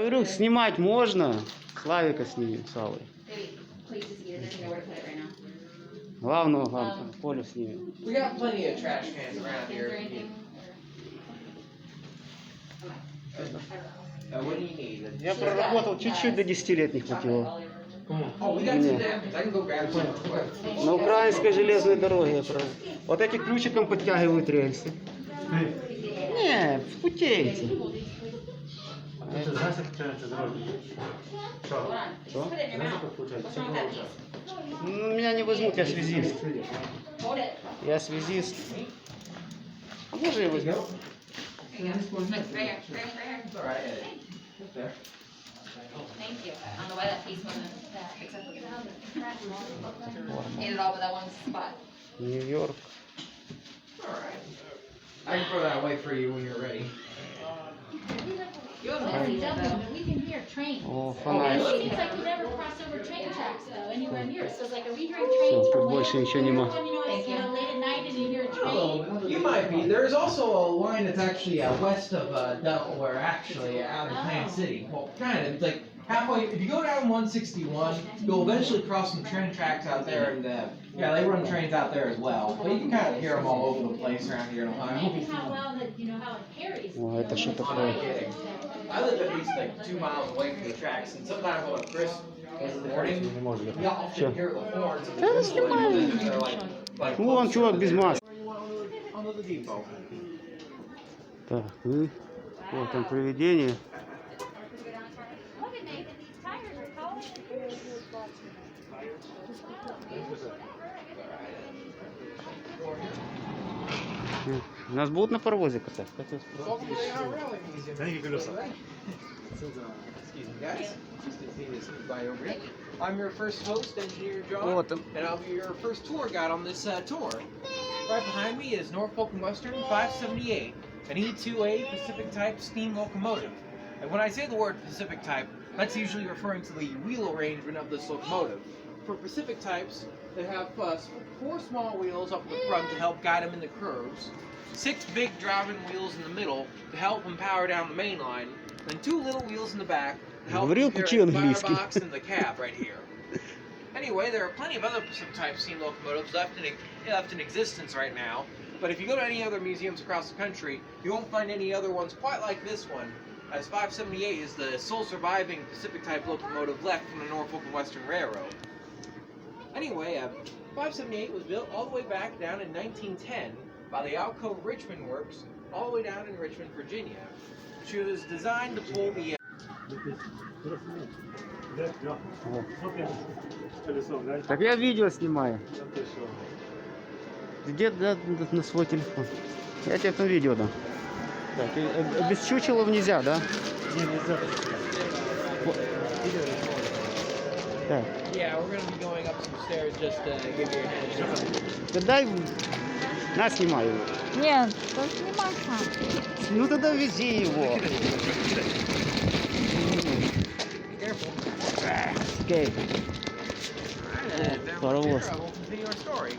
говорю, снимать можно. Славика снимем, Славы. Главного Полю снимем. Я проработал чуть-чуть, до 10 лет не хватило. На украинской железной дороге. Вот этим ключиком подтягивают рельсы. Не, в путейце. Ты знаешь, как отличается дорога? Что? Ну, меня не возьмут, я связист. Я связист. А может я возьму? Thank you. I don't know why that piece wasn't except ate it all with that one spot. Нью-Йорк. I can throw that away for you when you're ready. You have messy jumping, but we can hear trains. О, фонарь. It seems like we never crossed over train tracks though, anywhere near. So it's like, are we hearing trains Все, from тут way больше out ничего there? нема. You know, late at night and you hear a train. You might be. There's also a line that's actually west of Delaware, actually, out in Plant City. Well, kind of. It's like halfway. If you go down 161, you'll eventually cross some train tracks out there, and yeah, they run trains out there as well. But you can kind of hear them all over the place around here in Ohio. Amazing how well that, you know, how it carries. О, это что I'm такое? not kidding. I live at least like 2 miles away from the tracks, and sometimes when Chris is in the morning, we often hear the horns of the people. They're like Вон чувак без маски. on the depot. Так, и вот там привидение. Look at Nathan, these tires are cold. Нас будут на паровозе катать? Welcome to the Railway Museum. Thank you, Excuse Excuse me, guys. Just continue to sneak by over here. I'm your first host, Engineer John, Вот там. and I'll be your first tour guide on this tour. Right behind me is Norfolk and Western 578, an E2A Pacific type steam locomotive. And when I say the word Pacific type, that's usually referring to the wheel arrangement of this locomotive. For Pacific types, they have 4 small wheels up the front to help guide them in the curves, 6 big driving wheels in the middle to help them power down the main line, and 2 little wheels in the back to help Говорил, them учи carry the английский. firebox and the cab right here. Anyway, there are plenty of other Pacific type steam locomotives left in existence right now, but if you go to any other museums across the country, you won't find any other ones quite like this one, as 578 is the sole surviving Pacific type locomotive left from the Norfolk and Western Railroad. Anyway, 578 was built all the way back down in 1910 by the Alco Richmond Works, all the way down in Richmond, Virginia. She was designed to pull the Так я видео снимаю. Где на свой телефон? Я тебе там видео дам. Так, без чучелов нельзя, да? Не, нельзя. Так. Yeah, we're going to be going up some stairs just to give you a hand. Да дай на, снимай его. Нет, то снимай сам. Ну тогда вези его. Окей. Паровоз. We'll continue our story.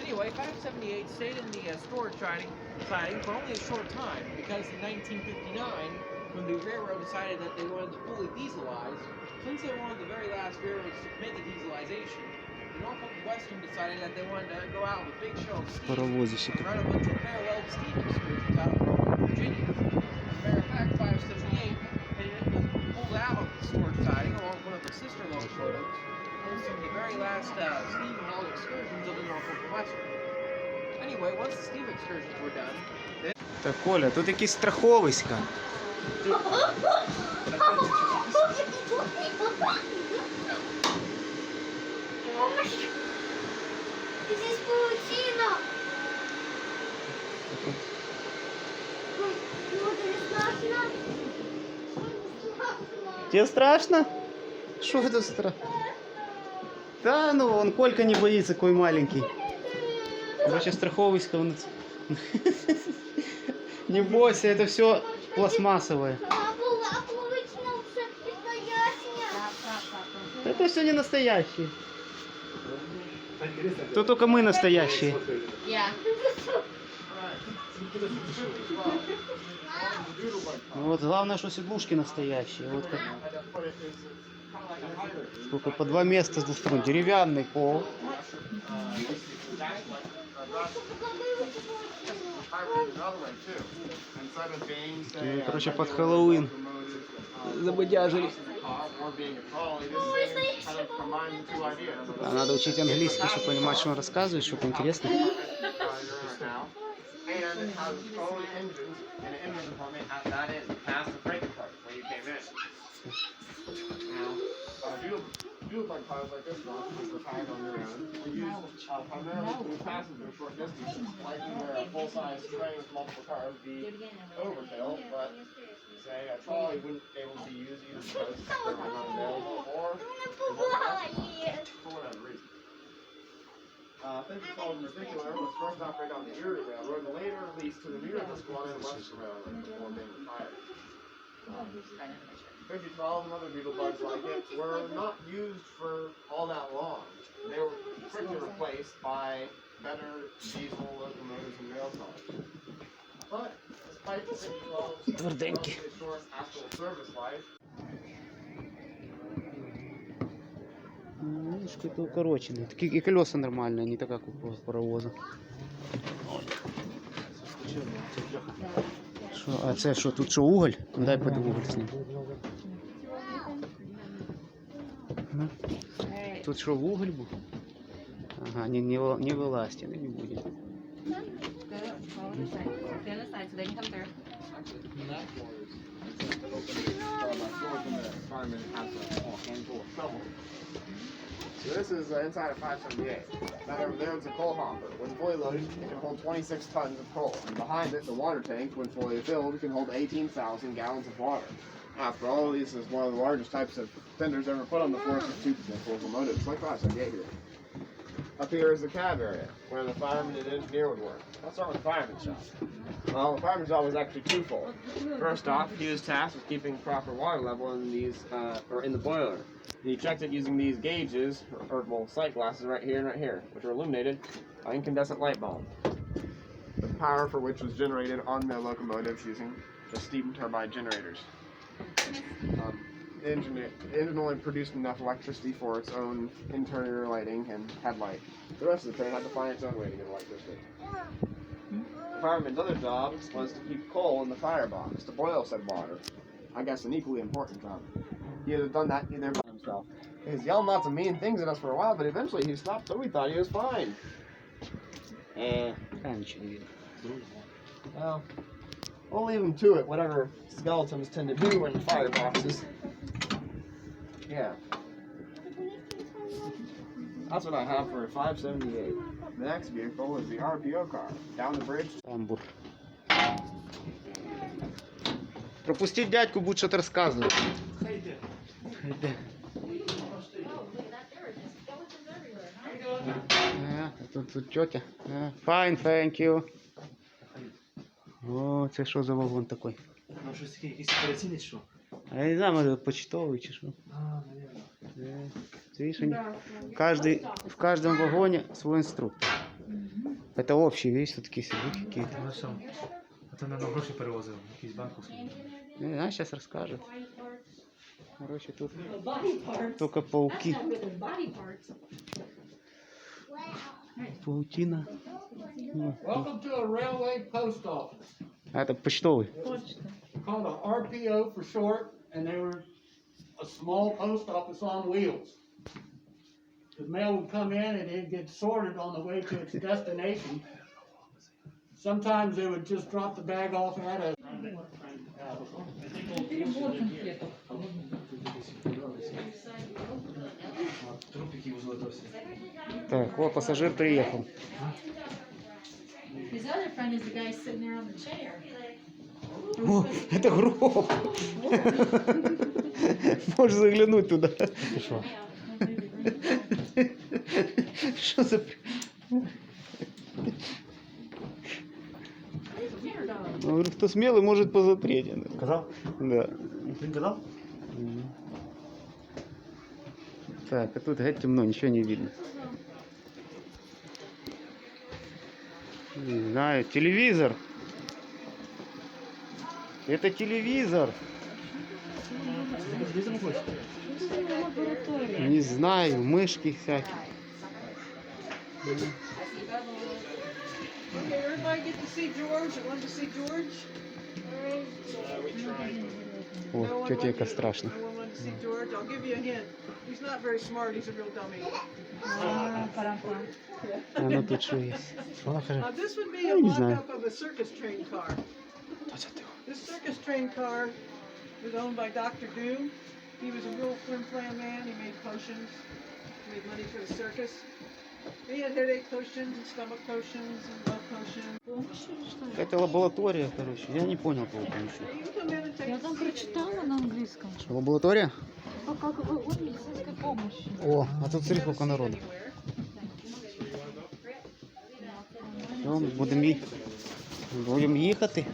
Anyway, 578 stayed in the storage siding for only a short time because in 1959, when the railroad decided that they wanted to fully dieselize, since they were one of the very last railroads to make a dieselization, the Norfolk and Western decided that they wanted to go out with a big show of steam Паровозище. and run a bunch of parallel steam excursions out of Norfolk, Virginia. As a matter of fact, 578 was pulled out of the storage siding along with one of the sister locomotives, hosting the very last steam haul excursions of the Norfolk and Western. Anyway, once the steam excursions were done, Так, Коля, тут якісь страховиська. Здесь паутина. Тебе страшно? Что это страшно? Да, ну, он Колька не боится, какой маленький. Короче, страховочка. Он... Не бойся, это все пластмассовое. Это все не настоящие. То только мы настоящие. Yeah. Ну вот главное, что сидушки настоящие. Вот как... Сколько? По 2 места с двух сторон. Деревянный пол. Ну, короче, под Хэллоуин забодяжили. А надо учить английский, чтобы понимать, что он рассказывает, что-то интересное. Like cars like this one, which are tied on their own. We use primarily to move passengers short distances, likely where a full-size train with multiple cars would be overkill, but say a trolley wouldn't be able to be used either because they're not available or for whatever reason. 5012 in particular was first operated on the Erie Railroad and later leased to the New York Western Railroad before being retired. 5012 and other beetle bugs like it were not used for all that long. They were quickly replaced by better diesel locomotives and rail cars. But despite the 5012's relatively short actual service life, Немножко это укороченные. Такие и колеса нормальные, не так как у паровоза. Що, а це що, тут що, уголь? Дай под уголь з ним. Тут що, уголь був? Ага, не вилазьте, не буде. So this is inside a 578. Now over there it's a coal hopper. When fully loaded, it can hold 26 tons of coal. And behind it, the water tank, when fully filled, can hold 18,000 gallons of water. After all, this is one of the largest types of tenders ever put on the force of two locomotives, like 578 here. Up here is the cab area, where the fireman and engineer would work. Let's start with the fireman's job. Well, the fireman's job was actually twofold. First off, he was tasked with keeping proper water level in these, or in the boiler. He checked it using these gauges, or well, sight glasses right here and right here, which are illuminated by incandescent light bulb. The power for which was generated on the locomotives using the steam turbine generators. The engine only produced enough electricity for its own interior lighting and headlight. The rest of the train had to find its own way to get electricity. The fireman's other job was to keep coal in the firebox to boil said water. I guess an equally important job. He had done that either by himself. He was yelling lots of mean things at us for a while, but eventually he stopped, so we thought he was fine. Well, we'll leave him to it, whatever skeletons tend to do in fireboxes. Yeah. That's what I have for a 578. The next vehicle is the RPO car. Down the bridge. Тамбур. Пропустить дядьку, будет что-то рассказывать. Хайде. Тут тетя. Fine, thank you. О, це що за вагон такой? Ну, щось таке, якісь операційні, що? А я не знаю, може почтовый чи що. Видишь, в каждом вагоне свой инструктор. Это общий, видишь, тут такие сидуки какие-то. Ну, що? А то, наверное, гроші перевозив, якісь банковські. Не знаю, сейчас расскажет. Короче, тут только пауки. Паутина. Welcome to a railway post office. А это почтовый. Called a RPO for short, and they were a small post office on wheels. The mail would come in and it'd get sorted on the way to its destination. Sometimes they would just drop the bag off at a... Трупики узлотовся. Так, о, пассажир приехал. His other friend is the guy sitting there on the chair. О, это гроб. Можешь заглянуть туда. Що? Что за... Говорю, кто смелый, может позатреть. Казав? Да. Він казав? Так, а тут геть темно, ничего не видно. Не знаю, телевизор. Это телевизор. Не знаю, мышки всякие. Okay, everybody get to see George. I want to see George. О, тетя яка страшна. No one wanted to see George. I'll give you a hint. He's not very smart. He's a real dummy. А ну тут що є? Що вона каже? This would be a Я не знаю. mock-up of a circus train car. This circus train car was owned by Dr. Doom. He was a real flim-flam man. He made potions. He made money for the circus. He had headache potions and stomach potions and love potions. Это лаборатория, короче. Я не понял, кого там еще. You can come in and take Я a там seat. прочитала на английском. Лаборатория? Как от медицинской помощи. О, а тут смотри, сколько народу. Все, будемо їхати.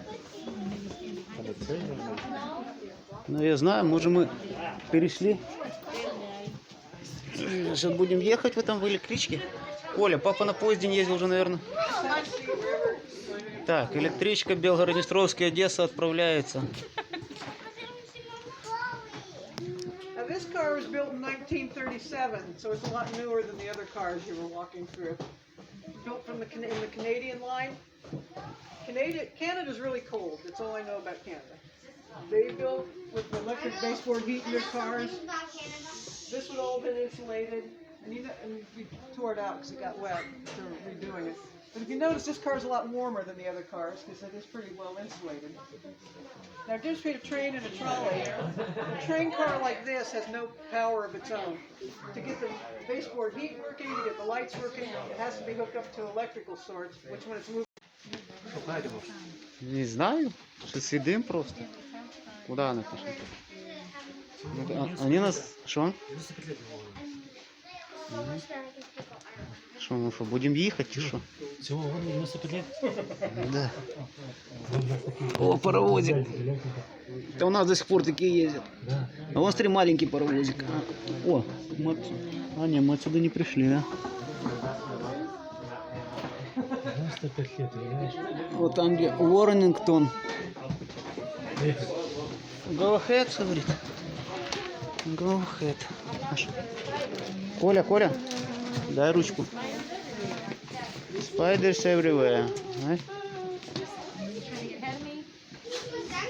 Ну, я знаю, может мы перешли. Сейчас будем ехать в этом в электричке. Коля, папа на поезде не ездил уже, наверное. Так, электричка Белгород-Днестровский, Одесса отправляется. Now this car was built in 1937, so it's a lot newer than the other cars you were walking through. Built from in the Canadian line. Canada's really cold. That's all I know about Canada. They built with electric baseboard heat in their cars. This would all been insulated, and we tore it out because it got wet. So we're redoing it. But if you notice, this car is a lot warmer than the other cars because it is pretty well insulated. Now, difference between a train and a trolley, a train car like this has no power of its own. To get the baseboard heat working, to get the lights working, it has to be hooked up to electrical source, which when it's moving. Не знаю, что сидим просто. Куда она пошла? Они нас... Что? Что, мы что, будем ехать и что? Цього года 95 лет? Да. О, паровозик. Да у нас до сих пор такие ездят. А вон, смотри, маленький паровозик. О, не, мы отсюда не пришли, да? 95 лет, понимаешь? Вот там, где Уоррингтон. Go ahead, говорит. Go ahead. Коля, дай ручку. Spiders everywhere.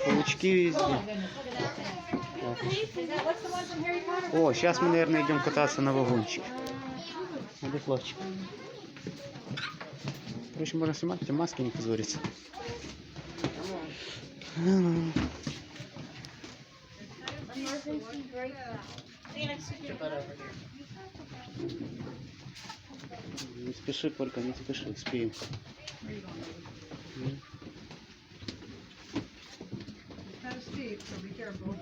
Паучки везде. О, сейчас мы, наверное, идем кататься на вагончике. На флажчик. Короче, можно снимать, эти маски не позорятся. Не спеши, Колька, не спеши, успеем. Kind of steep, so be careful.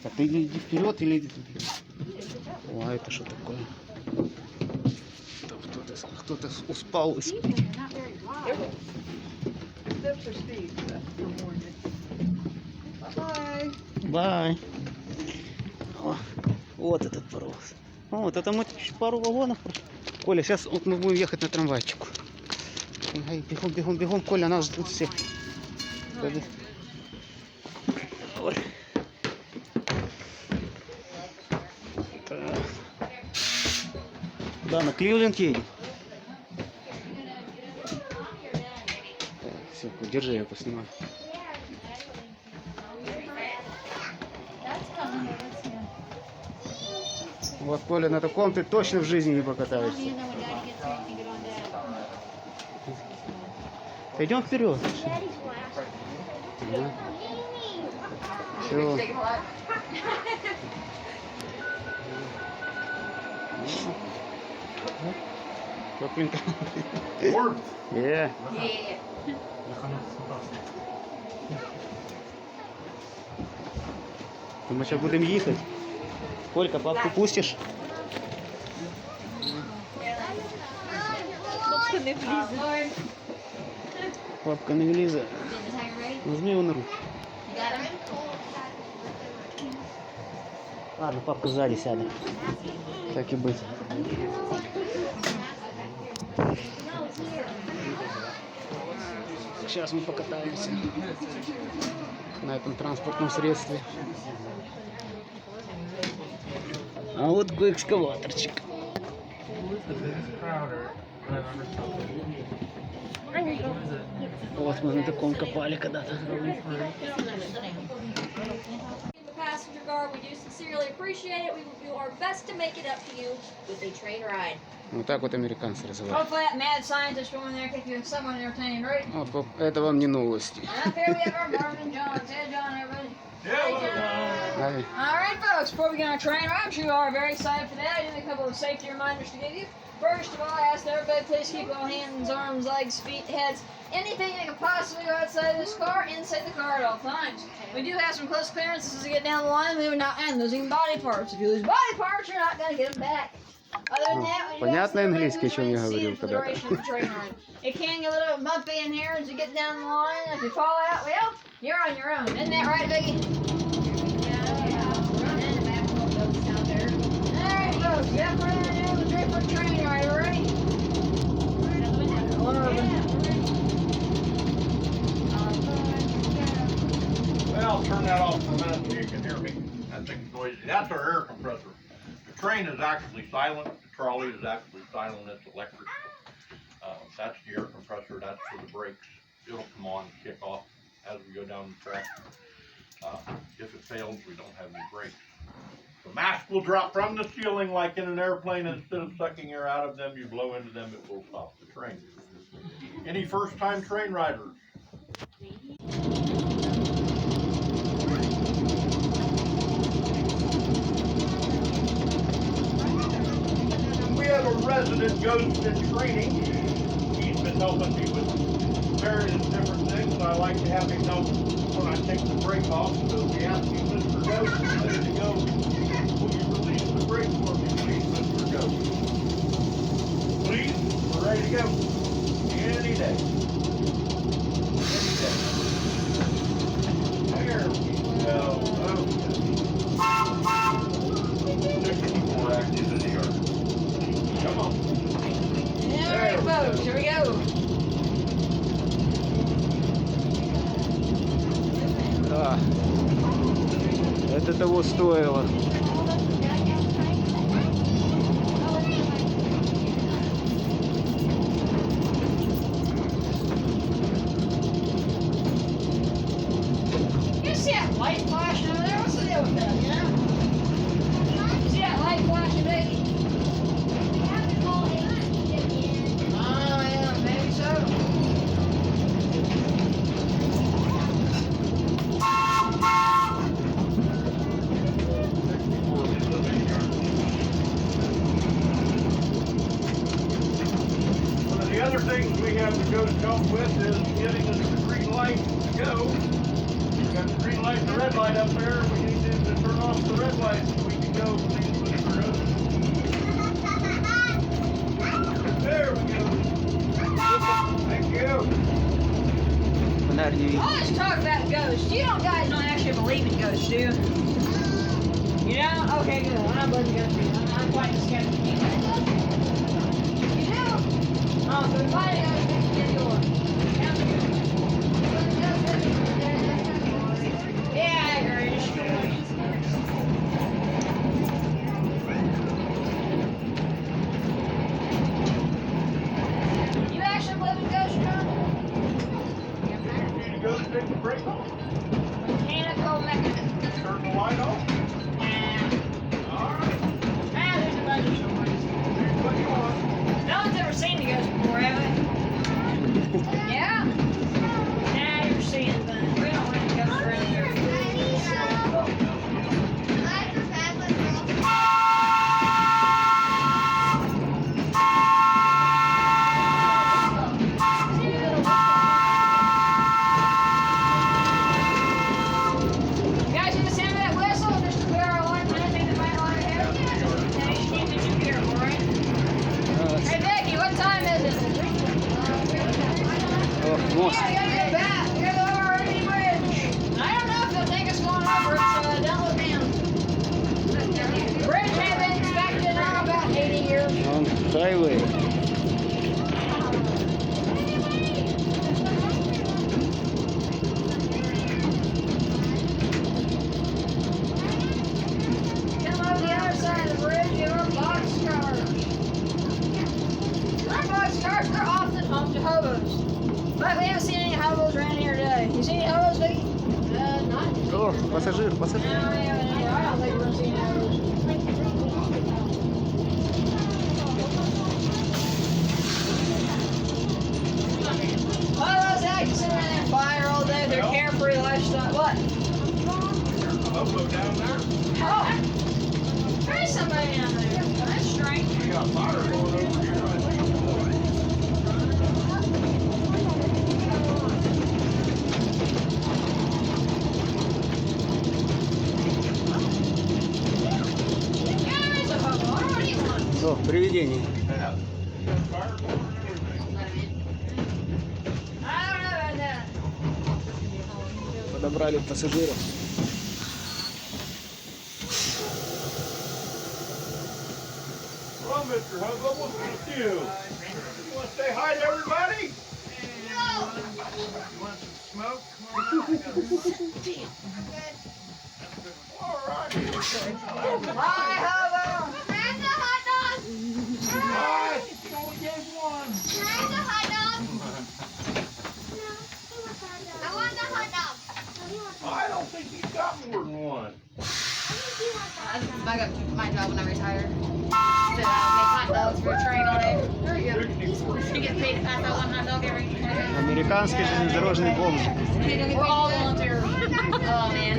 А ты иди вперед или иди туда? О, а это что такое? Кто-то успал и спит. Steps are steep, so I'll warn you. Bye. Бай. О, вот этот паровоз. О, вот это мы пару вагонов прошли. Коля, сейчас вот мы будем ехать на трамвайчику. Ай, бегом, Коля, нас ждут все. Ой. Да, на Кливленд едем. Все, держи, я поснимаю. Вот, Коля, на таком ты точно в жизни не покатаешься. Пойдем вперед. Да. Все. Тепленько. Yeah. Мы сейчас будем ехать. Колька, папку пустишь? Папка не влізе. Возьми его на руку. Ладно, папка сзади сядет. Так и быть. сейчас мы покатаемся на этом транспортном средстве. А вот экскаваторчик. Вот мы на таком копали когда-то. The passenger guard, we do sincerely appreciate it. We will do our best to make it up to you with a train ride. Вот так вот американцы разговаривают. Hopefully that mad scientist woman there kept you somewhat entertained, right? Это вам не новости. Up here we have our Marvin Johns. Hey, John, everybody. Ай. All right, folks, before we get on our train ride, I'm sure you are very excited for that. I do have a couple of safety reminders to give you. First of all, I ask that everybody please keep all hands, arms, legs, feet, heads, anything that can possibly go outside of this car, inside the car at all times. We do have some close clearances as we get down the line. We are not losing body parts. If you lose body parts, you're not going to get them back. Other than that, we do Понятно ask that английский, о чем я everybody говорил please see the duration of the train ride. It can get a little bumpy in here as you get down the line. If you fall out, well, you're on your own. Isn't that right, Vicky? Alright, folks, that's what we're going to do with the different train ride, already? Well, I'll turn that off for a minute so you can hear me. That thing's noisy. That's our air compressor. The train is actually silent. The trolley is actually silent. It's electric. That's the air compressor. That's for the brakes. It'll come on and kick off as we go down the track. If it fails, we don't have any brakes. The mask will drop from the ceiling like in an airplane. Instead of sucking air out of them, you blow into them, it will stop the train. Any first-time train riders? We have a resident ghost in training. He's been helping me with various different things. I like to have him help when I take the brake off. So we ask you, Mr. Ghost, ready to go. Will you release the brake for me, please, Mr. Ghost? Please, we're ready to go. Any day. There we go. Okay. 64 active in the yard. Come on. Alright, folks, here we go. Да. Это того стоило. You see that light flashing over there? What's the deal with that, you know? See that light flashing, baby? Oh, yeah, maybe so. One of the other things we have to go to help with is getting us the green light to go. We've got the green light and the red light up there. We need to turn off the red light so we can go. Please, Mr. Ghost. There we go. Thank you. Фонарь не видно. Let's talk about ghosts. You guys don't actually believe in ghosts, do you? You don't? Okay, good. I don't believe in ghosts either. I'm quite skeptical. You do? Oh, so we find a ghost next to your door. Sounds good. Yeah, I agree. You actually believe in ghosts, John? Need to go to take the brake off. Mechanical mechanism. Turn the light off. All right. Ah, there's a bunch of stories. Here's what you want. No one's ever seen the ghost before, have they? But we haven't seen any hobos around here today. You seen any hobos, Vicky? Not. О, пассажир, пассажир. No, we haven't either. I don't think we're gonna see any hobos. Hobos like to sit around and fire all day with their carefree lifestyle. What? Hobo down there. Oh! There is somebody down there. That's strange. We got fire going over here. Yeah, there is a hobo. I don't need one. О, привидение. I don't know about that. Подобрали пассажиров. Well, Mr. Hobo, what's with you? You want to say hi to everybody? You want some smoke? Come on out. All right. Hi, hobo. Where's the hot dog? Hi. Only gave one. Where's the hot dog? I want the hot dog. I don't think he's got more than one. My job when I retire. To make hot dogs for a train all day. There you go. You get paid to pass out one hot dog every day. Американский железнодорожный бомж. We're all volunteers. Oh man.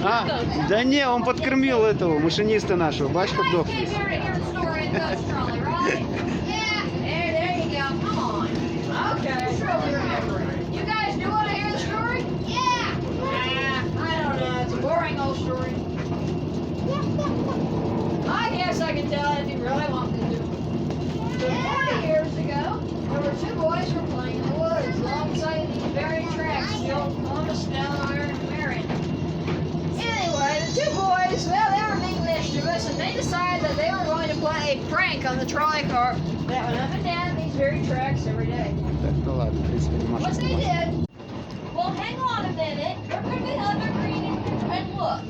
А, да не, он подкормил этого машиниста нашего. Бач, как дохнет. There you go. Come on. Okay. Surely remember. You guys do want to hear the story? Yeah. Nah, I don't know. It's a boring old story. I guess I can tell it if you really want me to. So 40 years ago, there were two boys who were playing in the woods alongside these very tracks, the old Columbus, Delaware, and Marion. Anyway, the two boys, well, they were being mischievous, and they decided that they were going to play a prank on the trolley car that went up and down these very tracks every day. Так, ну ладно, в принципе, не What машина. they did, well, hang on a minute, look at the other green, and look.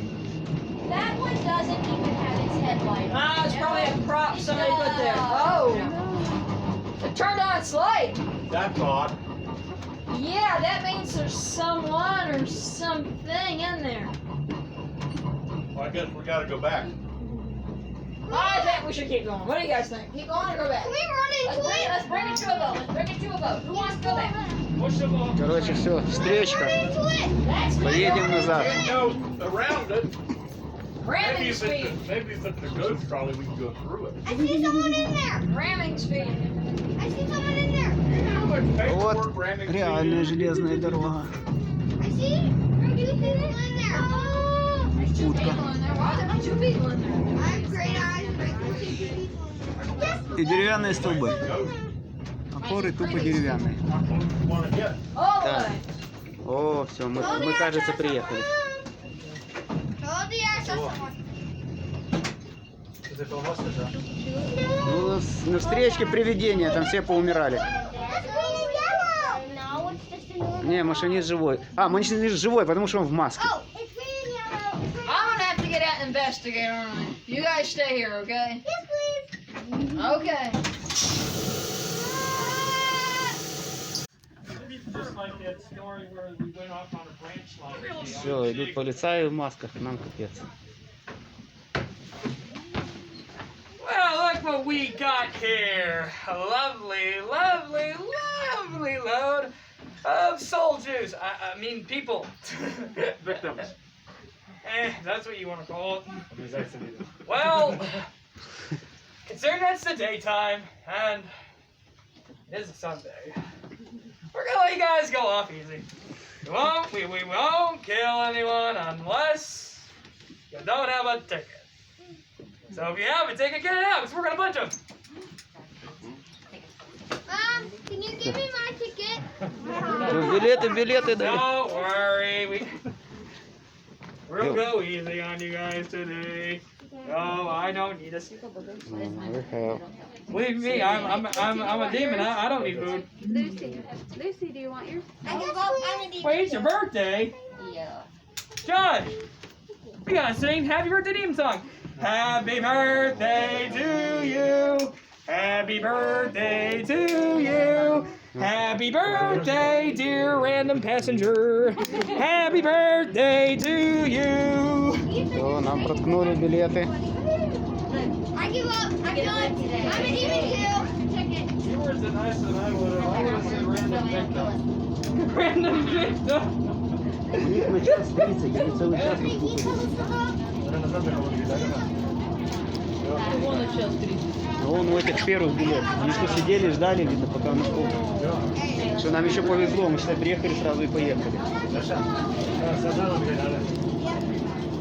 That one doesn't even have its headlight. Ah, it's probably a prop somebody put there. Oh. It turned on its light. That's odd. Yeah, that means there's someone or something in there. Well, I guess we got to go back. I think we should keep going. What do you guys think? Keep going or go back? Can we run into it? Let's bring it to a boat. Let's bring it to a boat. Who wants to go back? Короче, все, встречка. Into it. That's Поедем назад. Can't go around it. ramming Maybe speed. if it's a ghost trolley, we can go through it. I see someone in there. Ramming speed. I see someone in there. How much paperwork Вот ramming реальная speed is? железная дорога. I see two people in there. Oh. There's two Утка. people in there. Why are there two people in there? I have great eyes, but I can see two people in there. И деревянные столбы. Ghost. Опоры тупо деревянные. Not what we want to get. All the Да. way. О, все, мы, кажется, приехали. Hold the access. Is it almost there? Ну, на встречке привидения, там все поумирали. That's green and yellow. No, it's just a normal. Не, машинист живой. А, машинист живой, потому что он в маске. Oh, it's green and yellow. It's green. I'm gonna have to get out and investigate, aren't I? You guys stay here, okay? Yes, please. Okay. Just like that story where we went off on a branch line. Все, идут полицаи в масках, нам капец. Well, look what we got here. A lovely, lovely, lovely load of soul juice. I mean, people. Victims. That's what you want to call it. Well, considering it's the daytime and it is a Sunday, we're gonna let you guys go off easy. We won't kill anyone unless you don't have a ticket. So if you have a ticket, get it out, because we're gonna bunch them. Can you give me my ticket? Билеты, да. Don't worry, we'll go easy on you guys today. Oh, I don't need a Believe me, I'm a demon. I don't need food. Lucy, do you want yours? I guess I'm gonna Wait, it's your birthday? Yeah. Josh, we gotta sing Happy Birthday to him song. Happy birthday to you. Happy birthday to you. Happy birthday, dear random passenger. Happy birthday to you. Все, нам проткнули билеты. I give up. I'm done. I'm an even two. You were nicer than I would have. I would have said random victim. Random victim. У них на час 30, они целый час нас путают. Ну, он у этих первых билет. Они что, сидели, ждали, видно, пока он шел. Что нам еще повезло, мы сюда приехали сразу и поехали.